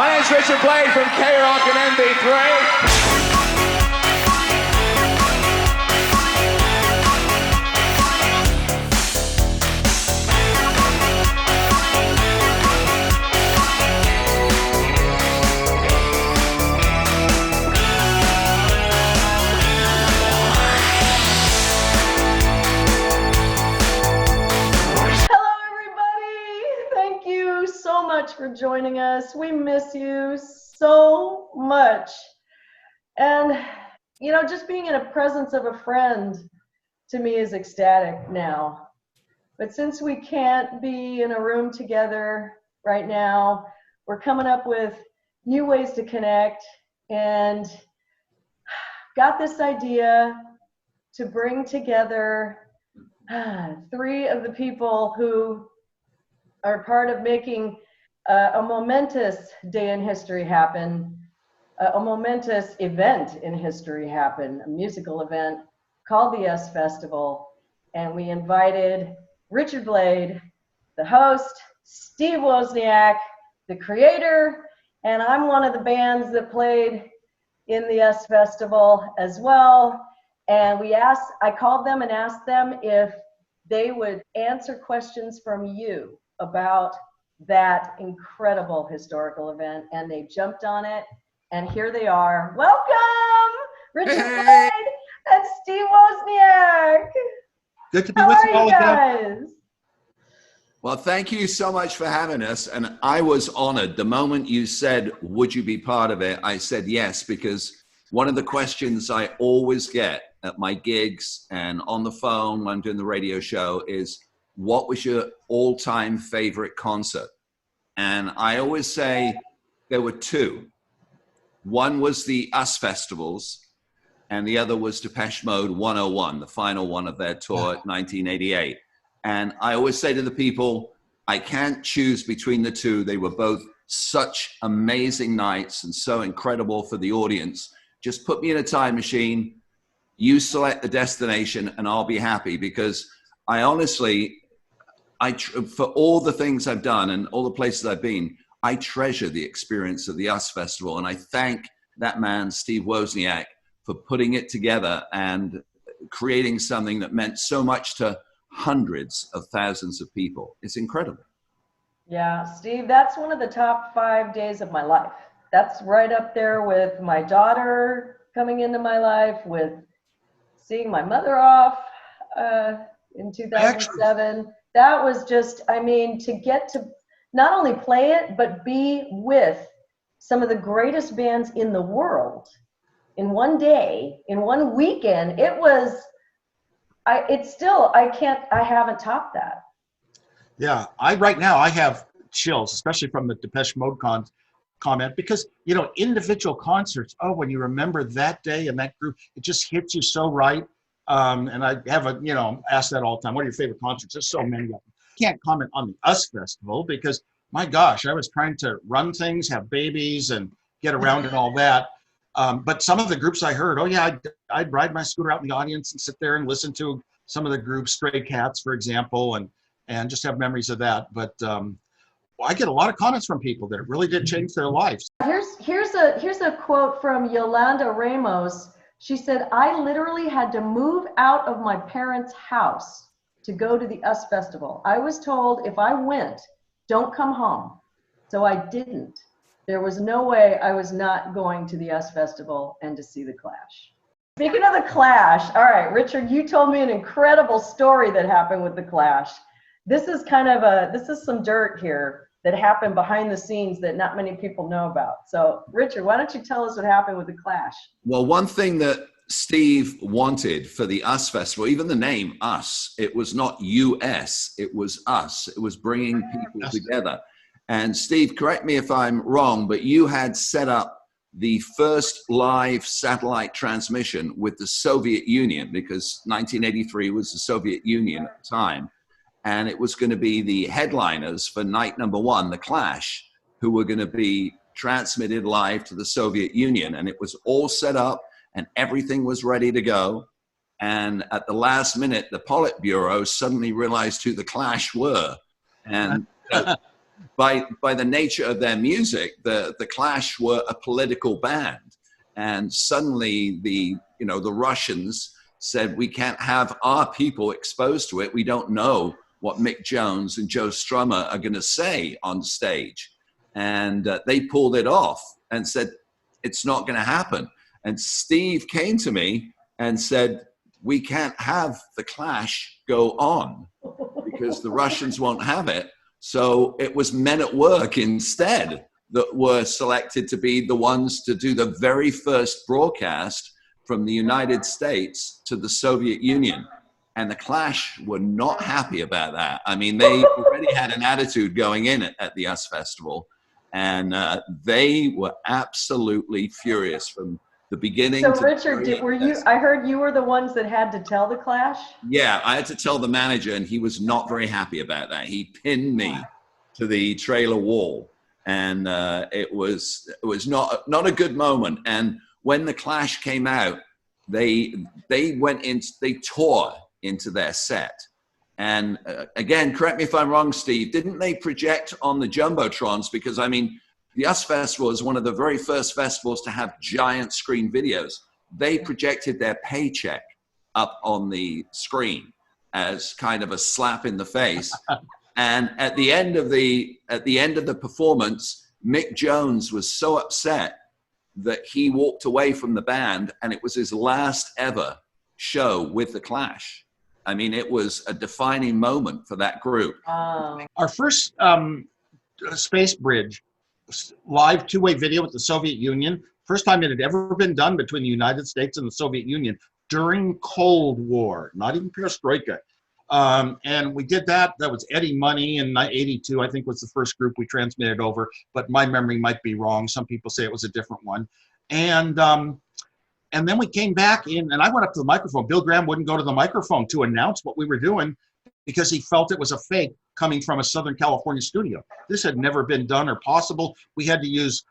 My name's Richard Blade from K-Rock and MV3. For joining us. We miss you so much. And, you know, just being in a presence of a friend to me is ecstatic now. But since we can't be in a room together right now, we're coming up with new ways to connect and got this idea to bring together three of the people who are part of making a momentous day in history happen, a momentous event in history happen, a musical event called the US Festival. And we invited Richard Blade, the host, Steve Wozniak, the creator, and I'm one of the bands that played in the US Festival as well. And I called them and asked them if they would answer questions from you about that incredible historical event, and they jumped on it, and here they are. Welcome, Richard Blade and Steve Wozniak. Good to be with you all guys. Well, thank you so much for having us, and I was honored. The moment you said, would you be part of it, I said yes, because one of the questions I always get at my gigs and on the phone when I'm doing the radio show is, what was your all-time favorite concert? And I always say there were two. One was the US Festivals, and the other was Depeche Mode 101, the final one of their tour, 1988. And I always say to the people, I can't choose between the two. They were both such amazing nights and so incredible for the audience. Just put me in a time machine, you select the destination, and I'll be happy, because I honestly, for all the things I've done and all the places I've been, I treasure the experience of the US Festival. And I thank that man, Steve Wozniak, for putting it together and creating something that meant so much to hundreds of thousands of people. It's incredible. Yeah, Steve, that's one of the top 5 days of my life. That's right up there with my daughter coming into my life, with seeing my mother off in 2007. That was just, I mean, to get to not only play it, but be with some of the greatest bands in the world in one day, in one weekend. It was, I haven't topped that. Yeah, right now I have chills, especially from the Depeche Mode comment, because, you know, individual concerts, when you remember that day and that group, it just hits you so right. And I have ask that all the time. What are your favorite concerts? There's so many of them. Can't comment on the US Festival because, my gosh, I was trying to run things, have babies, and get around and all that. But some of the groups I heard, I'd ride my scooter out in the audience and sit there and listen to some of the groups, Stray Cats, for example, and just have memories of that. But I get a lot of comments from people that it really did change their lives. Here's a quote from Yolanda Ramos. She said, I literally had to move out of my parents' house to go to the US Festival. I was told if I went, don't come home. So I didn't. There was no way I was not going to the US Festival and to see the Clash. Speaking of the Clash, all right, Richard, you told me an incredible story that happened with the Clash. This is some dirt here that happened behind the scenes that not many people know about. So, Richard, why don't you tell us what happened with the Clash? Well, one thing that Steve wanted for the US Festival, even the name US, it was not US, it was us. It was bringing people together. And Steve, correct me if I'm wrong, but you had set up the first live satellite transmission with the Soviet Union, because 1983 was the Soviet Union at the time. And it was going to be the headliners for night number one, the Clash, who were going to be transmitted live to the Soviet Union. And it was all set up and everything was ready to go. And at the last minute, the Politburo suddenly realized who the Clash were. And by the nature of their music, the Clash were a political band. And suddenly the Russians said, we can't have our people exposed to it. We don't know what Mick Jones and Joe Strummer are going to say on stage. And they pulled it off and said, it's not going to happen. And Steve came to me and said, we can't have the Clash go on because the Russians won't have it. So it was Men at Work instead that were selected to be the ones to do the very first broadcast from the United States to the Soviet Union. And the Clash were not happy about that. I mean, they already had an attitude going in at the US Festival, and they were absolutely furious from the beginning. So to Richard, I heard you were the ones that had to tell the Clash? Yeah, I had to tell the manager, and he was not very happy about that. He pinned me to the trailer wall. And it was not a good moment. And when the Clash came out, they tore into their set. And again, correct me if I'm wrong, Steve, didn't they project on the Jumbotrons? Because I mean, the US Festival is one of the very first festivals to have giant screen videos. They projected their paycheck up on the screen as kind of a slap in the face. And at the end of the performance, Mick Jones was so upset that he walked away from the band, and it was his last ever show with the Clash. I mean, it was a defining moment for that group. Our first space bridge live two-way video with the Soviet Union, first time it had ever been done between the United States and the Soviet Union during Cold War, not even perestroika. And we did that. That was Eddie Money in 82, I think was the first group we transmitted over, but my memory might be wrong. Some people say it was a different one. And then we came back in, and I went up to the microphone. Bill Graham wouldn't go to the microphone to announce what we were doing because he felt it was a fake coming from a Southern California studio. This had never been done or possible. We had to use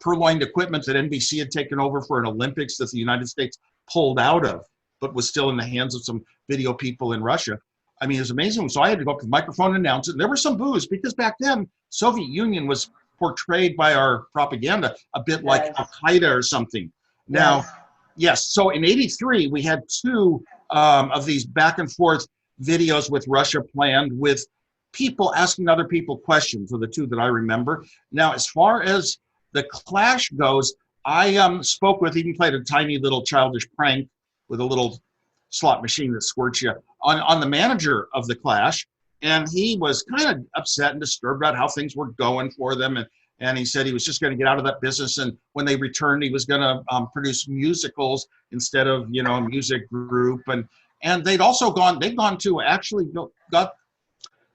purloined equipment that NBC had taken over for an Olympics that the United States pulled out of, but was still in the hands of some video people in Russia. I mean, it was amazing. So I had to go up to the microphone and announce it. And there was some boos because back then, Soviet Union was portrayed by our propaganda a bit like Al-Qaeda or something. Now, yes, so in 83, we had two of these back and forth videos with Russia planned with people asking other people questions, are the two that I remember. Now, as far as the Clash goes, I spoke with, even played a tiny little childish prank with a little slot machine that squirts you on the manager of the Clash, and he was kind of upset and disturbed about how things were going for them, and he said he was just going to get out of that business, and when they returned, he was going to produce musicals instead of a music group, and they'd gone to actually got,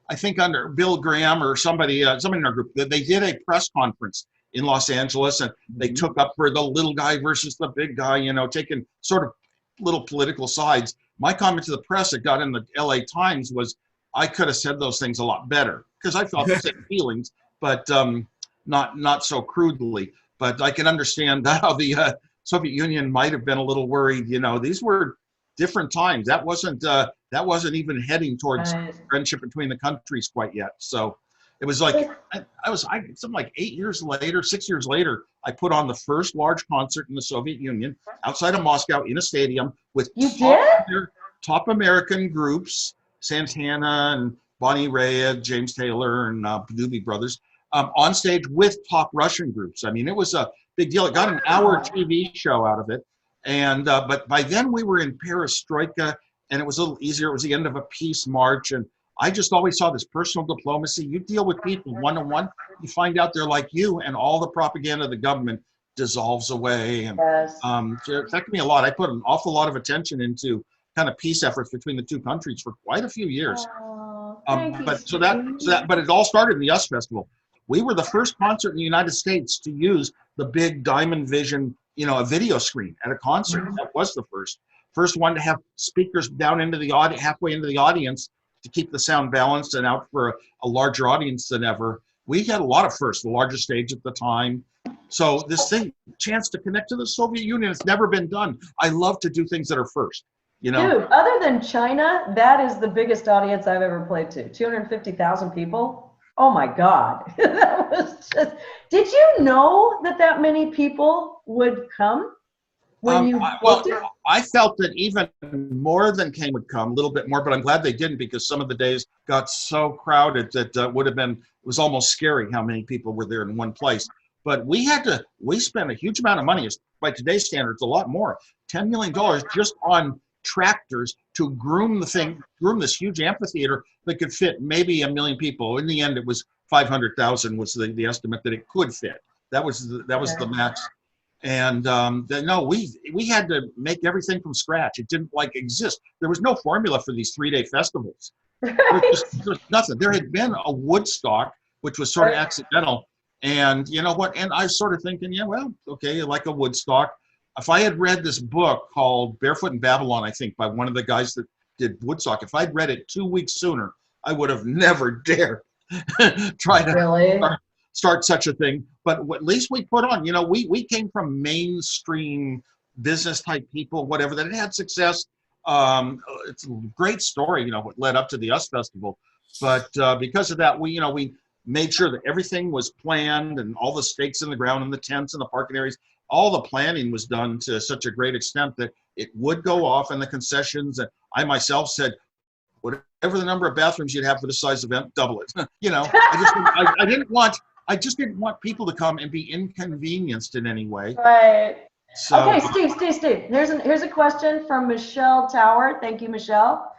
I think under Bill Graham or somebody in our group, they did a press conference in Los Angeles, and they took up for the little guy versus the big guy, taking sort of little political sides. My comment to the press that got in the LA Times was, I could have said those things a lot better because I felt the same feelings, but not so crudely. But I can understand how the Soviet Union might have been a little worried. These were different times. That wasn't even heading towards friendship between the countries quite yet. So it was like something like 6 years later, I put on the first large concert in the Soviet Union outside of Moscow in a stadium with top American groups, Santana and Bonnie Raitt, James Taylor, and Doobie Brothers, on stage with top Russian groups. I mean, it was a big deal. It got an hour TV show out of it. And but by then we were in perestroika, and it was a little easier. It was the end of a peace march, and I just always saw this personal diplomacy. You deal with people one-on-one, you find out they're like you, and all the propaganda of the government dissolves away. And it affected me a lot. I put an awful lot of attention into kind of peace efforts between the two countries for quite a few years. But it all started in the US Festival. We were the first concert in the United States to use the big Diamond Vision, a video screen at a concert. That was the first one to have speakers down into the halfway into the audience to keep the sound balanced and out for a larger audience than ever. We had a lot of firsts, the largest stage at the time. So this chance to connect to the Soviet Union, it's never been done. I love to do things that are first. Dude, other than China, that is the biggest audience I've ever played to. 250,000 people. Oh my God. That was just, did you know that that many people would come when you booked it? I felt that even more than came would come, a little bit more, but I'm glad they didn't because some of the days got so crowded that it was almost scary how many people were there in one place. But we spent a huge amount of money, by today's standards, a lot more, $10 million just on tractors to groom this huge amphitheater that could fit maybe 1 million people. In the end, it was 500,000 was the estimate that it could fit. That was the max. And no, we had to make everything from scratch. It didn't exist. There was no formula for these 3-day festivals. There was nothing. There had been a Woodstock, which was sort of accidental. And you know what? And I was sort of thinking, yeah, well, okay, like a Woodstock. If I had read this book called Barefoot in Babylon, I think, by one of the guys that did Woodstock, if I'd read it 2 weeks sooner, I would have never dared try to start such a thing. But at least we put on, we came from mainstream business type people, whatever, that had success. It's a great story, what led up to the US Festival. But because of that, we made sure that everything was planned and all the stakes in the ground and the tents and the parking areas, all the planning was done to such a great extent that it would go off in the concessions. And I myself said, whatever the number of bathrooms you'd have for this size event, double it. I just didn't want people to come and be inconvenienced in any way. Right. So, okay, Steve. Here's a question from Michelle Tower. Thank you, Michelle.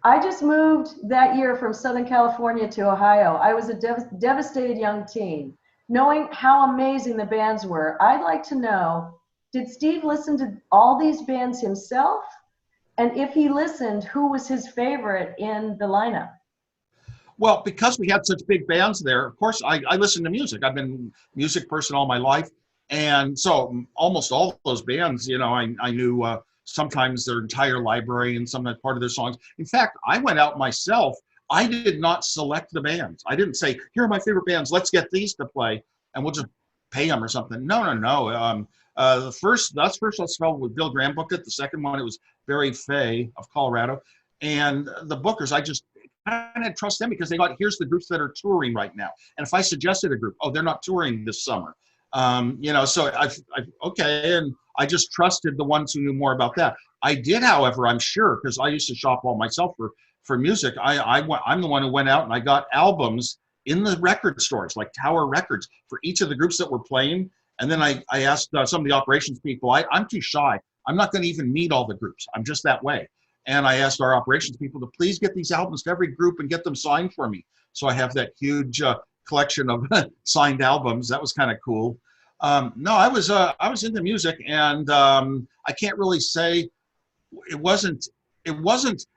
I just moved that year from Southern California to Ohio. I was a devastated young teen. Knowing how amazing the bands were, I'd like to know, did Steve listen to all these bands himself? And if he listened, who was his favorite in the lineup? Well, because we had such big bands there, of course, I listened to music. I've been a music person all my life. And so almost all those bands, I knew sometimes their entire library and sometimes part of their songs. In fact, I went out myself. I did not select the bands. I didn't say, here are my favorite bands. Let's get these to play and we'll just pay them or something. No. The first festival with Bill Graham booked it. The second one, it was Barry Fay of Colorado. And the bookers, I just kind of trust them because they got, here's the groups that are touring right now. And if I suggested a group, they're not touring this summer. So okay. And I just trusted the ones who knew more about that. I did, however, I'm sure, because I used to shop all myself for music. I'm the one who went out and I got albums in the record stores, like Tower Records, for each of the groups that were playing. And then I asked some of the operations people, I'm too shy. I'm not going to even meet all the groups. I'm just that way. And I asked our operations people to please get these albums to every group and get them signed for me. So I have that huge collection of signed albums. That was kind of cool. No, I was into music, and I can't really say it wasn't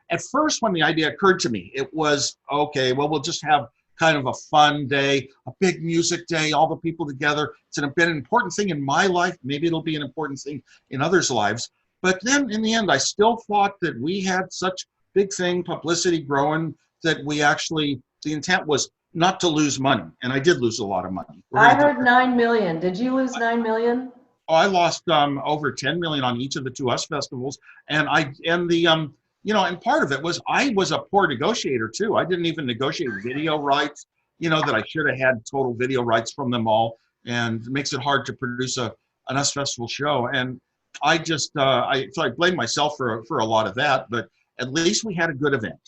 at first when the idea occurred to me. It was okay. Well, we'll just have kind of a fun day, a big music day, all the people together. It's been an important thing in my life. Maybe it'll be an important thing in others' lives. But then in the end, I still thought that we had such big thing, publicity growing, that the intent was not to lose money. And I did lose a lot of money. I heard 9 million. Did you lose 9 million? I lost over 10 million on each of the 2 US festivals. And and part of it was I was a poor negotiator too. I didn't even negotiate video rights, that I should have had total video rights from them all. And it makes it hard to produce an US Festival show. And I just, I blame myself for a lot of that, but at least we had a good event.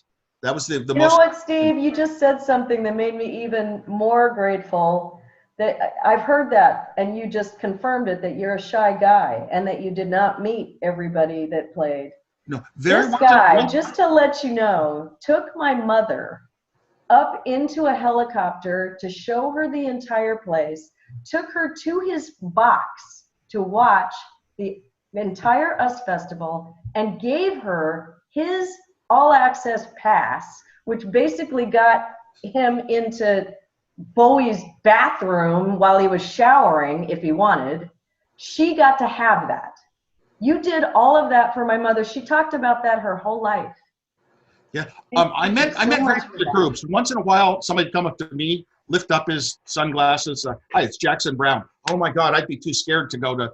That was the most. You know what, Steve? You just said something that made me even more grateful. That I've heard that, and you just confirmed it, that you're a shy guy and that you did not meet everybody that played. No, this guy, just to let you know, took my mother up into a helicopter to show her the entire place, took her to his box to watch the entire US Festival, and gave her his all-access pass, which basically got him into Bowie's bathroom while he was showering if he wanted. She got to have that. You did all of that for my mother. She talked about that her whole life. Yeah, I met the groups. Once in a while, somebody'd come up to me, lift up his sunglasses. Hi, it's Jackson Brown. Oh my God, I'd be too scared to go to,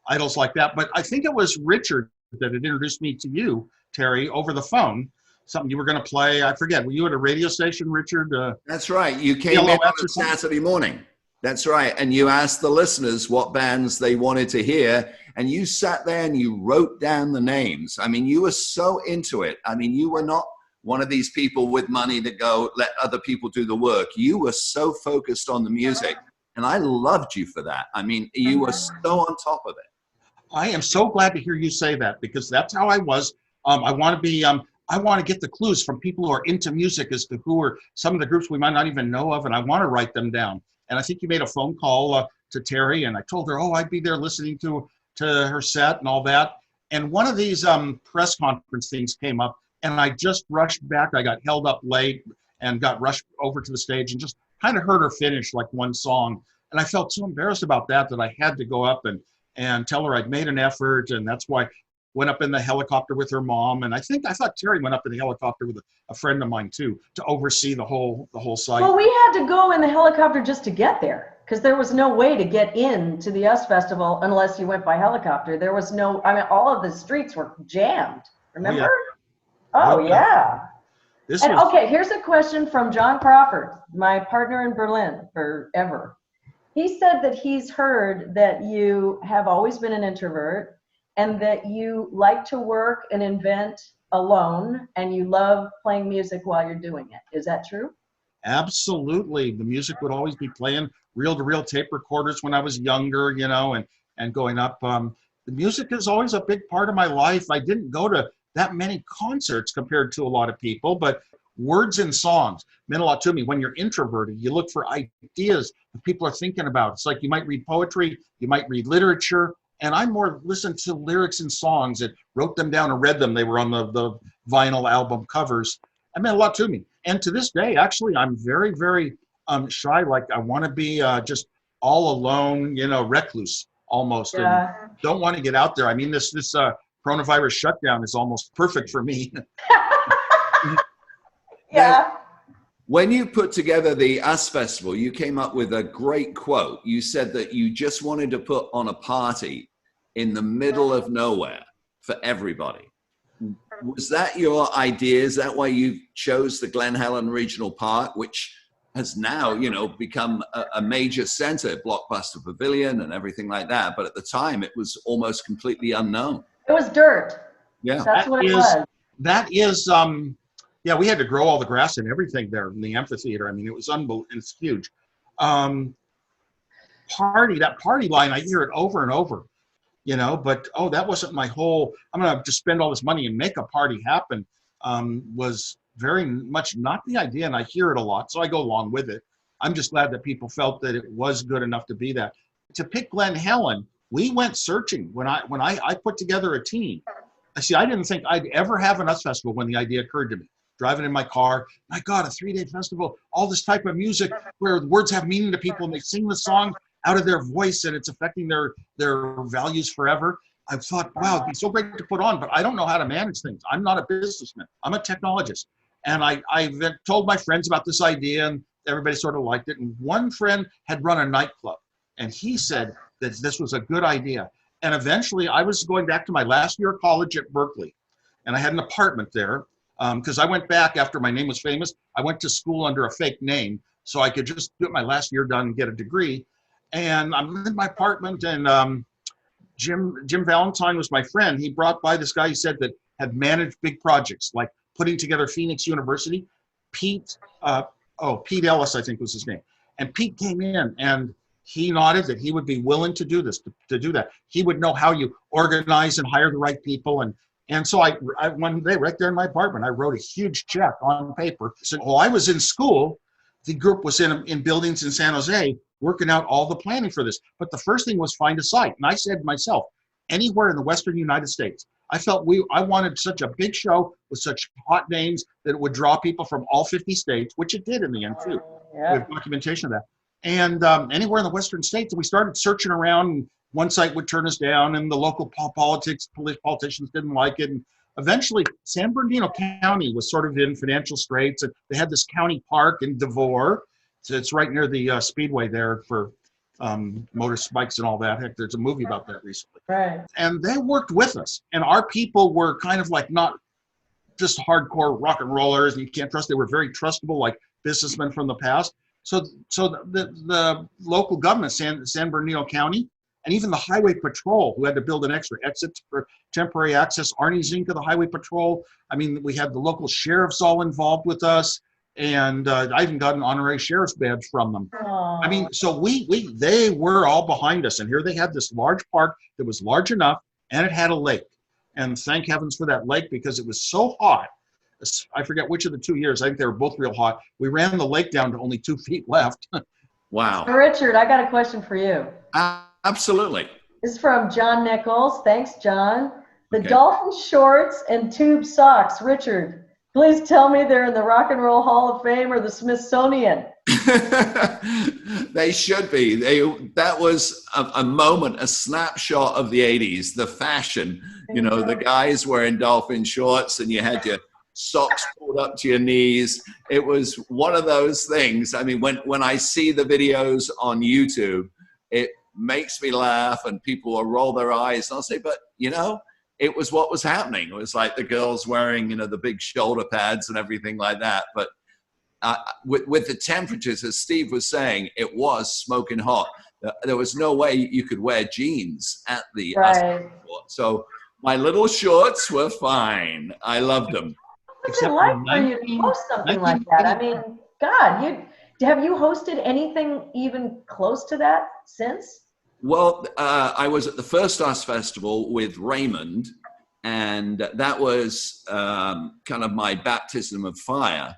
idols like that. But I think it was Richard that had introduced me to you, Terry, over the phone. something you were going to play. I forget. Were you at a radio station, Richard? That's right. You came in on a Saturday morning. That's right. And you asked the listeners what bands they wanted to hear. And you sat there and you wrote down the names. I mean, you were so into it. I mean, you were not one of these people with money that go, let other people do the work. You were so focused on the music. And I loved you for that. I mean, you were so on top of it. I am so glad to hear you say that, because that's how I was. I want to be, I want to get the clues from people who are into music as to who are some of the groups we might not even know of, and I want to write them down. And I think you made a phone call to Terri, and I told her, oh, I'd be there listening to her set and all that. And one of these press conference things came up, and I just rushed back. I got held up late and got rushed over to the stage and just kind of heard her finish like one song. And I felt so embarrassed about that I had to go up and tell her I'd made an effort, and that's why I went up in the helicopter with her mom. And I thought Terri went up in the helicopter with a friend of mine too, to oversee the whole site. Well, we had to go in the helicopter just to get there, because there was no way to get into the US Festival unless you went by helicopter. There was no, I mean, all of the streets were jammed, remember? Oh, yeah. Okay, here's a question from John Crawford, my partner in Berlin forever. He said that he's heard that you have always been an introvert and that you like to work and invent alone, and you love playing music while you're doing it. Is that true? Absolutely. The music would always be playing reel-to-reel tape recorders when I was younger, you know, and going up. The music is always a big part of my life. I didn't go to that many concerts compared to a lot of people, but words and songs meant a lot to me. When you're introverted, you look for ideas that people are thinking about. It's like you might read poetry, you might read literature, and I more listened to lyrics and songs and wrote them down and read them. They were on the vinyl album covers. It meant a lot to me. And to this day, actually, I'm very, very shy. Like I want to be just all alone, you know, recluse almost. Yeah. And don't want to get out there. I mean, this coronavirus shutdown is almost perfect for me. Yeah. When you put together the US Festival, you came up with a great quote. You said that you just wanted to put on a party in the middle of nowhere for everybody. Was that your idea? Is that why you chose the Glen Helen Regional Park, which has now, you know, become a major center, Blockbuster Pavilion and everything like that? But at the time, it was almost completely unknown. It was dirt. Yeah. That's what it was. That is, yeah, we had to grow all the grass and everything there in the amphitheater. I mean, it was unbelievable. It's huge. That party line, I hear it over and over, you know, but, oh, that wasn't my whole, I'm going to just spend all this money and make a party happen, was very much not the idea. And I hear it a lot, so I go along with it. I'm just glad that people felt that it was good enough to be that. To pick Glen Helen, we went searching when I put together a team. I didn't think I'd ever have an US Festival when the idea occurred to me. Driving in my car, my God, a 3-day festival, all this type of music where the words have meaning to people and they sing the song out of their voice and it's affecting their values forever. I thought, wow, it'd be so great to put on, but I don't know how to manage things. I'm not a businessman. I'm a technologist. And I told my friends about this idea and everybody sort of liked it. And one friend had run a nightclub and he said that this was a good idea. And eventually I was going back to my last year of college at Berkeley and I had an apartment there. Because I went back after my name was famous. I went to school under a fake name so I could just get my last year done and get a degree. And I'm in my apartment and Jim Valentine was my friend. He brought by this guy he said that had managed big projects like putting together Phoenix University. Pete Ellis, I think was his name. And Pete came in and he nodded that he would be willing to do this, to do that. He would know how you organize and hire the right people. And so I one day right there in my apartment, I wrote a huge check on paper. So while I was in school, the group was in buildings in San Jose working out all the planning for this. But the first thing was find a site. And I said to myself, anywhere in the Western United States. I felt I wanted such a big show with such hot names that it would draw people from all 50 states, which it did in the end too. Yeah. We have documentation of that. And anywhere in the Western states, we started searching around and one site would turn us down and the local politicians didn't like it. And eventually San Bernardino County was sort of in financial straits. And they had this county park in Devore. So it's right near the speedway there for motorbikes and all that. Heck, there's a movie about that recently. Right. And they worked with us. And our people were kind of like not just hardcore rock and rollers, and you can't trust. They were very trustable, like businessmen from the past. So the local government, San Bernardino County, and even the Highway Patrol, who had to build an extra exit for temporary access. Arnie Zink of the Highway Patrol. I mean, we had the local sheriffs all involved with us, and I even got an honorary sheriff's badge from them. Aww. I mean, so they were all behind us, and here they had this large park that was large enough, and it had a lake. And thank heavens for that lake, because it was so hot. I forget which of the 2 years. I think they were both real hot. We ran the lake down to only 2 feet left. Wow. Richard, I got a question for you. Absolutely. This is from John Nichols. Thanks, John. The Okay. Dolphin shorts and tube socks. Richard, please tell me they're in the Rock and Roll Hall of Fame or the Smithsonian. They should be. That was a moment, a snapshot of the 80s, the fashion. You know, the guys wearing dolphin shorts, and you had your socks pulled up to your knees. It was one of those things. I mean, when I see the videos on YouTube, it makes me laugh, and people will roll their eyes. And I'll say, but, you know, it was what was happening. It was like the girls wearing, you know, the big shoulder pads and everything like that. But with the temperatures, as Steve was saying, it was smoking hot. There was no way you could wear jeans at the Right. So my little shorts were fine. I loved them. What's it like for you to host something like that? I mean, God, have you hosted anything even close to that since? Well, I was at the First Stars Festival with Raymond, and that was kind of my baptism of fire.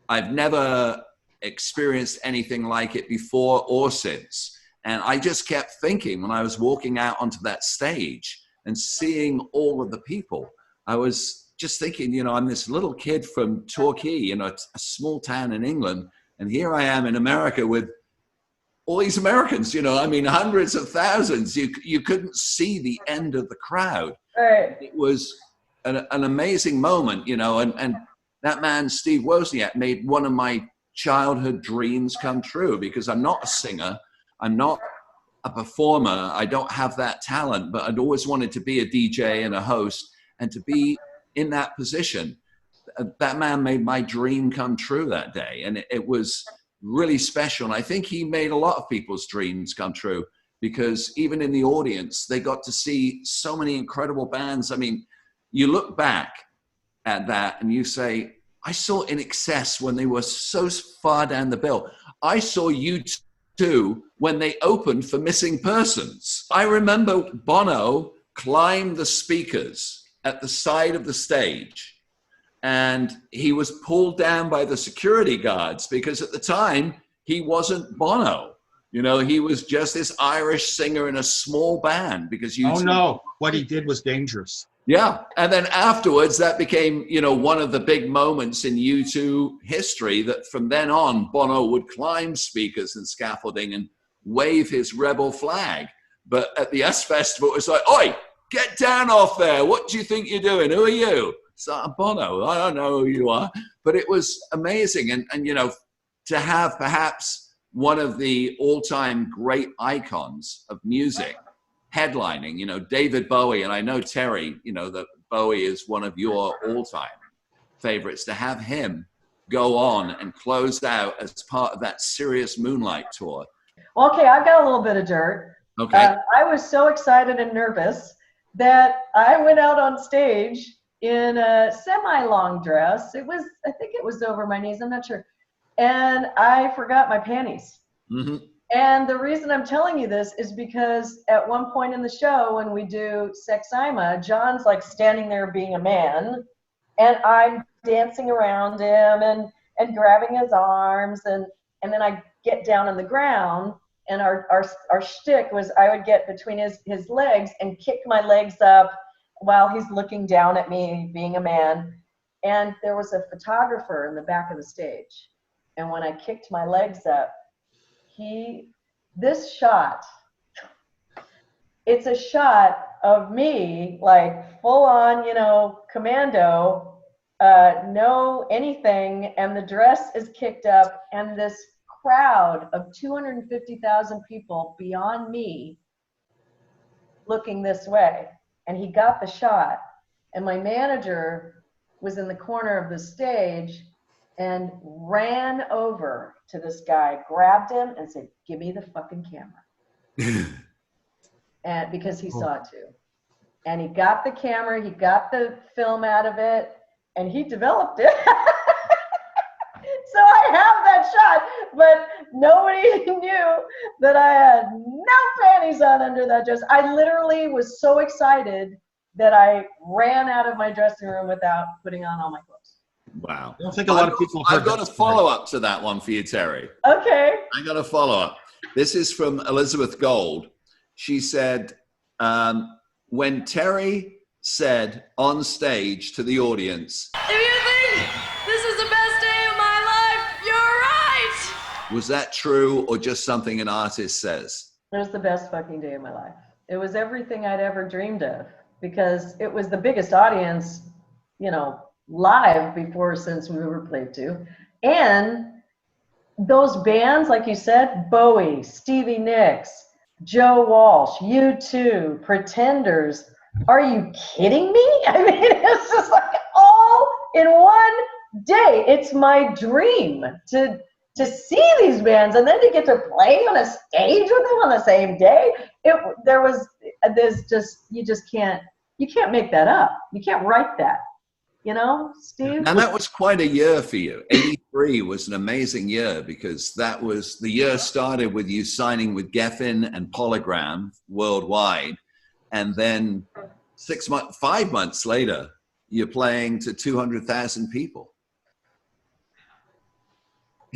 I've never experienced anything like it before or since. And I just kept thinking when I was walking out onto that stage and seeing all of the people, I was just thinking, you know, I'm this little kid from Torquay, you know, a small town in England. And here I am in America with all these Americans, you know, I mean, hundreds of thousands. You couldn't see the end of the crowd. Right. It was an amazing moment, you know, and that man, Steve Wozniak, made one of my childhood dreams come true, because I'm not a singer. I'm not a performer. I don't have that talent, but I'd always wanted to be a DJ and a host, and to be in that position. That man made my dream come true that day. And it was really special. And I think he made a lot of people's dreams come true, because even in the audience, they got to see so many incredible bands. I mean, you look back at that and you say, I saw In Excess when they were so far down the bill. I saw U2 when they opened for Missing Persons. I remember Bono climbed the speakers at the side of the stage, and he was pulled down by the security guards, because at the time he wasn't Bono. You know, he was just this Irish singer in a small band, because U2. Oh no, what he did was dangerous. Yeah. And then afterwards, that became, you know, one of the big moments in U2 history, that from then on, Bono would climb speakers and scaffolding and wave his rebel flag. But at the US Festival, it was like, oi, get down off there. What do you think you're doing? Who are you? It's like, Bono, I don't know who you are. But it was amazing. And you know, to have perhaps one of the all-time great icons of music headlining, you know, David Bowie, and I know, Terry, you know, that Bowie is one of your all-time favorites, to have him go on and close out as part of that Serious Moonlight tour. Well, okay, I've got a little bit of dirt. Okay. I was so excited and nervous that I went out on stage in a semi-long dress. It was, I think it was over my knees, I'm not sure. And I forgot my panties. Mm-hmm. And the reason I'm telling you this is because at one point in the show, when we do Sexima, John's like standing there being a man, and I'm dancing around him and grabbing his arms, and then I get down on the ground, and our shtick was I would get between his legs and kick my legs up while he's looking down at me being a man. And there was a photographer in the back of the stage, and when I kicked my legs up, this shot, it's a shot of me like full on, you know, commando, no anything, and the dress is kicked up, and this crowd of 250,000 people beyond me looking this way. And he got the shot, and my manager was in the corner of the stage and ran over to this guy, grabbed him, and said, "Give me the fucking camera." And because he saw it too. And he got the camera, he got the film out of it, and he developed it. So I have that shot, but nobody knew that I had no panties on under that dress. I literally was so excited that I ran out of my dressing room without putting on all my clothes. Wow. I don't think a lot of people have heard I've got that a follow-up to that one for you, Terri. Okay. I got a follow-up. This is from Elizabeth Gold. She said, when Terri said on stage to the audience, "If you think this is the best day of my life, you're right." was that true or just something an artist says? It was the best fucking day of my life. It was everything I'd ever dreamed of because it was the biggest audience, you know, live before since we were played to. And those bands, like you said, Bowie, Stevie Nicks, Joe Walsh, U2, Pretenders. Are you kidding me? I mean, it's just like all in one day. It's my dream to see these bands and then to get to play on a stage with them on the same day. You can't make that up. You can't write that. You know, Steve? Now that was quite a year for you. 83 was an amazing year because that was the year started with you signing with Geffen and Polygram worldwide. And then 5 months later, you're playing to 200,000 people.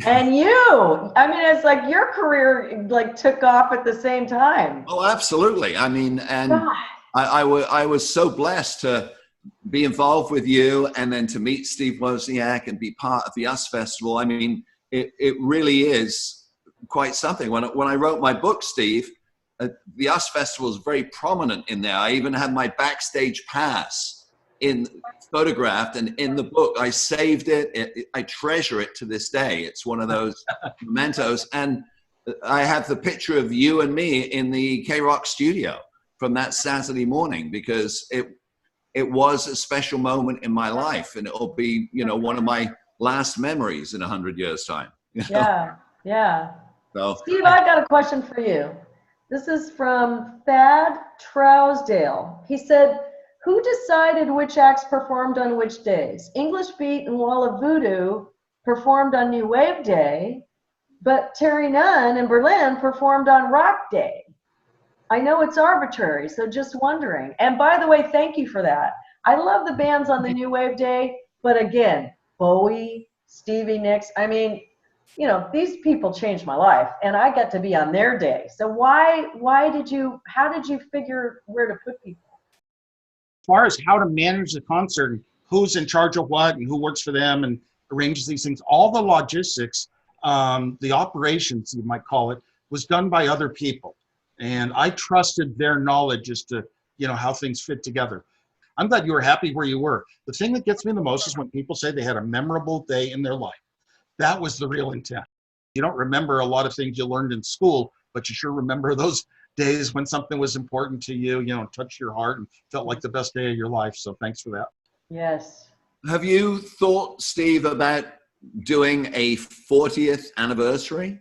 And I mean, it's like your career like took off at the same time. Oh, absolutely. I mean, and I was so blessed to be involved with you and then to meet Steve Wozniak and be part of the US Festival. I mean, it really is quite something. When I wrote my book, Steve, the US Festival is very prominent in there. I even had my backstage pass photographed, and in the book, I saved it. I treasure it to this day. It's one of those mementos. And I have the picture of you and me in the K-Rock studio from that Saturday morning because it was a special moment in my life, and it'll be, you know, one of my last memories in 100 years' time. You know? Yeah. So, Steve, I've got a question for you. This is from Thad Trousdale. He said, who decided which acts performed on which days? English Beat and Wall of Voodoo performed on New Wave Day, but Terri Nunn in Berlin performed on Rock Day. I know it's arbitrary, so just wondering. And by the way, thank you for that. I love the bands on the New Wave Day, but again, Bowie, Stevie Nicks, I mean, you know, these people changed my life and I got to be on their day. So how did you figure where to put people? As far as how to manage the concert, and who's in charge of what and who works for them and arranges these things, all the logistics, the operations, you might call it, was done by other people. And I trusted their knowledge as to, you know, how things fit together. I'm glad you were happy where you were. The thing that gets me the most is when people say they had a memorable day in their life. That was the real intent. You don't remember a lot of things you learned in school, but you sure remember those days when something was important to you, you know, touched your heart and felt like the best day of your life. So thanks for that. Yes. have you thought, Steve, about doing a 40th anniversary?